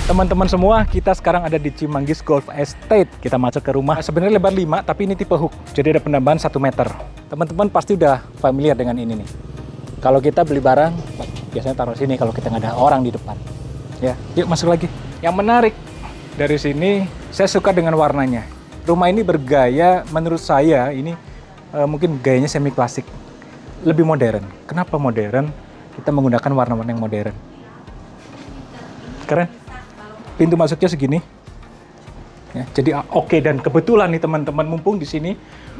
Teman-teman semua, kita sekarang ada di Cimanggis Golf Estate. Kita masuk ke rumah. Sebenarnya lebar 5, tapi ini tipe hook. Jadi ada penambahan 1 meter. Teman-teman pasti udah familiar dengan ini nih. Kalau kita beli barang, biasanya taruh sini kalau kita nggak ada orang di depan. Ya, yuk masuk lagi. Yang menarik dari sini, saya suka dengan warnanya. Rumah ini bergaya, menurut saya ini mungkin gayanya semi klasik. Lebih modern. Kenapa modern? Kita menggunakan warna-warna yang modern. Keren. Pintu masuknya segini. Ya, jadi oke, dan kebetulan nih teman-teman, mumpung di sini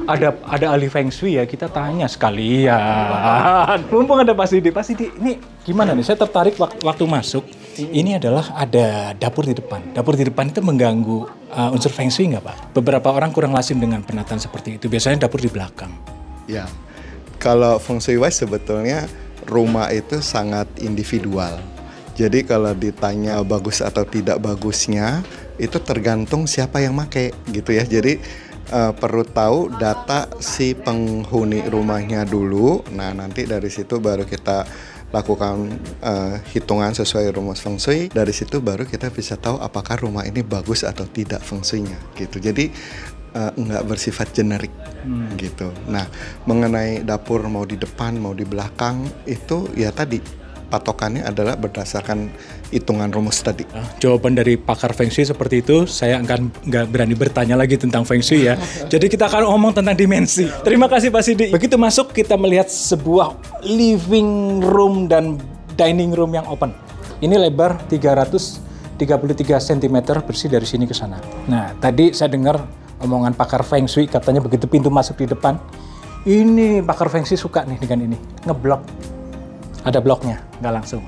ada ahli feng shui ya, kita tanya sekalian. Mumpung ada Pak Sidi. Pak Sidi, ini gimana nih? Saya tertarik waktu masuk. Ini adalah ada dapur di depan. Dapur di depan itu mengganggu unsur feng shui nggak, Pak? Beberapa orang kurang lazim dengan penataan seperti itu. Biasanya dapur di belakang. Ya, kalau feng shui wise sebetulnya rumah itu sangat individual. Jadi kalau ditanya bagus atau tidak bagusnya, itu tergantung siapa yang make gitu ya. Jadi perlu tahu data si penghuni rumahnya dulu. Nah, nanti dari situ baru kita lakukan hitungan sesuai rumus feng shui. Dari situ baru kita bisa tahu apakah rumah ini bagus atau tidak feng shui-nya gitu. Jadi nggak bersifat generik gitu. Nah, mengenai dapur mau di depan mau di belakang itu ya tadi patokannya adalah berdasarkan hitungan rumus tadi. Jawaban dari pakar feng shui seperti itu, saya akan nggak berani bertanya lagi tentang feng shui ya. Jadi kita akan ngomong tentang dimensi. Terima kasih Pak Sidi. Begitu masuk kita melihat sebuah living room dan dining room yang open. Ini lebar 333 cm bersih dari sini ke sana. Nah, tadi saya dengar omongan pakar feng shui, katanya begitu pintu masuk di depan, ini pakar feng shui suka nih dengan ini, ngeblok. Ada bloknya, nggak langsung.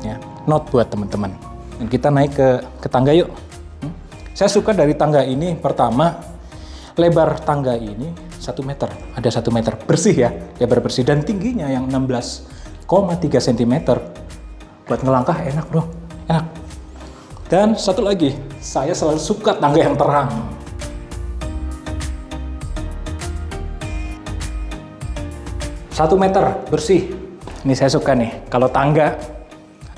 Ya, note buat teman-teman. Dan kita naik ke tangga yuk. Saya suka dari tangga ini, pertama, lebar tangga ini 1 meter. Ada 1 meter bersih ya, lebar bersih. Dan tingginya yang 16,3 cm. Buat ngelangkah enak bro, enak. Dan satu lagi, saya selalu suka tangga yang terang. Satu meter bersih. Ini saya suka nih, kalau tangga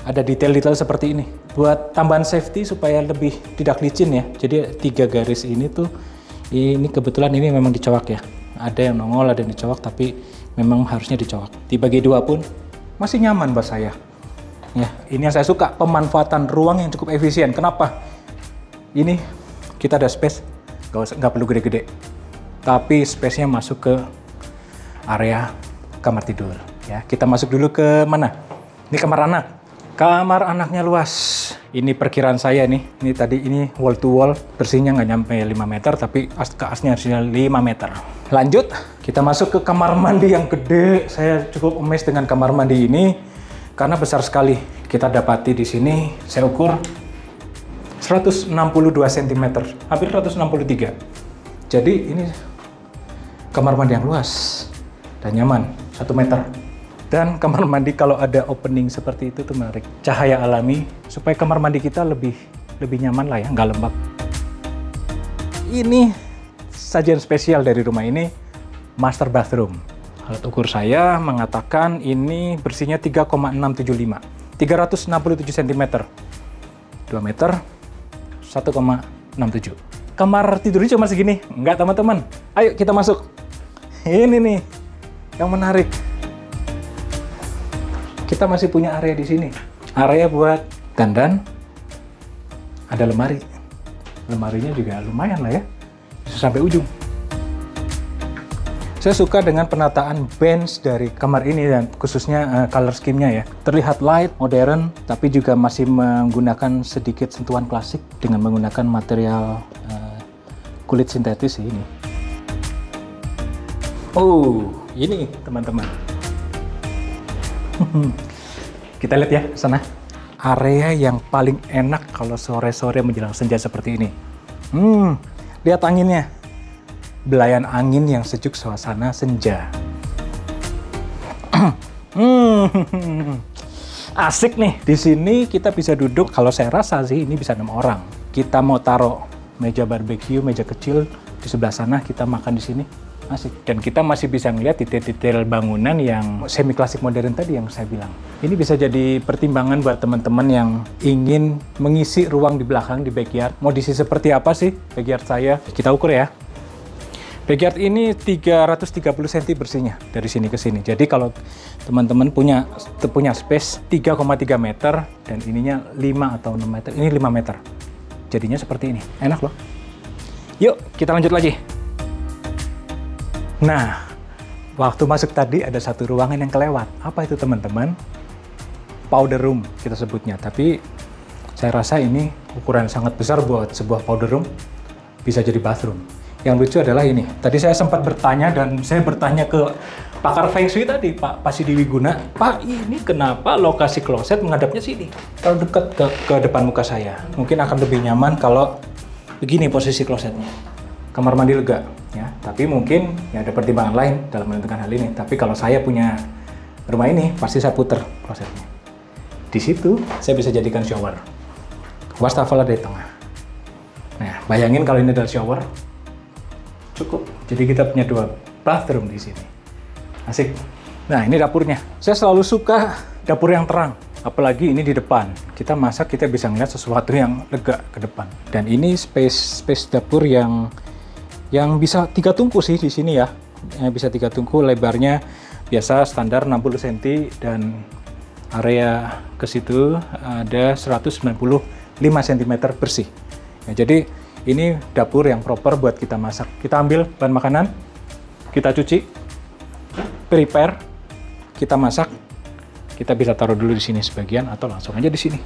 ada detail-detail seperti ini. Buat tambahan safety supaya lebih tidak licin ya. Jadi 3 garis ini tuh, ini kebetulan ini memang dicowok ya. Ada yang nongol, ada yang dicowok, tapi memang harusnya dicowok. Dibagi 2 pun masih nyaman buat saya. Ya, ini yang saya suka, pemanfaatan ruang yang cukup efisien. Kenapa? Ini kita ada space, nggak perlu gede-gede. Tapi space-nya masuk ke area kamar tidur. Ya, kita masuk dulu ke mana? Ini kamar anak. Kamar anaknya luas. Ini perkiraan saya nih. Ini tadi ini wall to wall. Bersihnya nggak nyampe 5 meter, tapi keasnya harusnya 5 meter. Lanjut, kita masuk ke kamar mandi yang gede. Saya cukup amazed dengan kamar mandi ini karena besar sekali. Kita dapati di sini, saya ukur 162 cm, hampir 163. Jadi ini kamar mandi yang luas dan nyaman, 1 meter. Dan kamar mandi kalau ada opening seperti itu tuh menarik. Cahaya alami supaya kamar mandi kita lebih nyaman lah ya, nggak lembab. Ini sajian spesial dari rumah ini, master bathroom. Alat ukur saya mengatakan ini bersihnya 3,675, 367 cm, 2 meter, 1,67. Kamar tidurnya cuma segini? Enggak teman-teman. Ayo kita masuk. Ini nih yang menarik. Kita masih punya area di sini. Area buat dandan. Ada lemari. Lemarinya juga lumayan lah ya. Bisa sampai ujung. Saya suka dengan penataan bench dari kamar ini dan khususnya color scheme-nya ya. Terlihat light, modern, tapi juga masih menggunakan sedikit sentuhan klasik dengan menggunakan material kulit sintetis ini. Oh, ini teman-teman. Kita lihat ya sana. Area yang paling enak kalau sore-sore menjelang senja seperti ini. Lihat anginnya. Belayan angin yang sejuk suasana senja. Asik nih. Di sini kita bisa duduk, kalau saya rasa sih ini bisa 6 orang. Kita mau taruh meja barbeque, meja kecil di sebelah sana, kita makan di sini. Asik. Dan kita masih bisa ngeliat detail-detail bangunan yang semi klasik modern tadi yang saya bilang. Ini bisa jadi pertimbangan buat teman-teman yang ingin mengisi ruang di belakang di backyard. Mau diisi seperti apa sih backyard saya? Kita ukur ya. Backyard ini 330 cm bersihnya dari sini ke sini. Jadi kalau teman-teman punya space 3,3 meter dan ininya 5 atau 6 meter, ini 5 meter. Jadinya seperti ini. Enak loh. Yuk, kita lanjut lagi. Nah, waktu masuk tadi ada satu ruangan yang kelewat. Apa itu teman-teman? Powder room kita sebutnya. Tapi saya rasa ini ukuran sangat besar buat sebuah powder room. Bisa jadi bathroom. Yang lucu adalah ini. Tadi saya sempat bertanya dan saya bertanya ke pakar Feng Shui tadi, Pak Pasidi Wiguna. Pak, ini kenapa lokasi kloset menghadapnya sini? Kalau dekat ke depan muka saya. Mungkin akan lebih nyaman kalau begini posisi klosetnya. Kamar mandi lega. Ya, tapi mungkin ya ada pertimbangan lain dalam menentukan hal ini. Tapi kalau saya punya rumah ini, pasti saya puter klosetnya. Di situ saya bisa jadikan shower. Wastafel ada di tengah. Nah, bayangin kalau ini adalah shower, cukup. Jadi kita punya 2 bathroom di sini. Asik. Nah, ini dapurnya. Saya selalu suka dapur yang terang. Apalagi ini di depan. Kita masak, kita bisa ngeliat sesuatu yang lega ke depan. Dan ini space dapur yang bisa 3 tungku sih di sini ya. Bisa 3 tungku, lebarnya biasa standar 60 cm dan area ke situ ada 195 cm bersih. Ya, jadi ini dapur yang proper buat kita masak. Kita ambil bahan makanan, kita cuci, prepare, kita masak. Kita bisa taruh dulu di sini sebagian atau langsung aja di sini.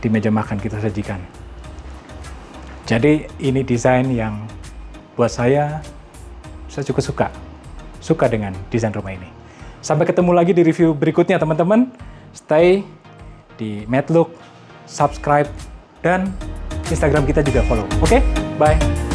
Di meja makan kita sajikan. Jadi ini desain yang buat saya cukup suka dengan desain rumah ini. Sampai ketemu lagi di review berikutnya teman-teman. Stay di Madlook, subscribe, dan Instagram kita juga follow. Oke? Bye!